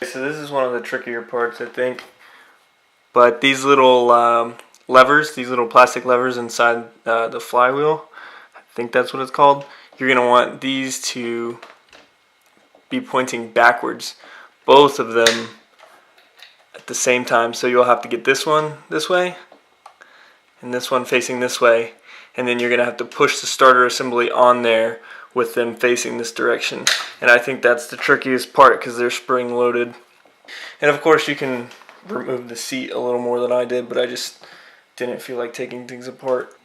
So this is one of the trickier parts, I think. But these little levers, these little plastic levers inside the flywheel, I think that's what it's called. You're going to want these to be pointing backwards, both of them at the same time. So you'll have to get this one this way and this one facing this way, and then you're going to have to push the starter assembly on there with them facing this direction. And I think that's the trickiest part because they're spring loaded. And of course you can remove the seat a little more than I did, but I just didn't feel like taking things apart.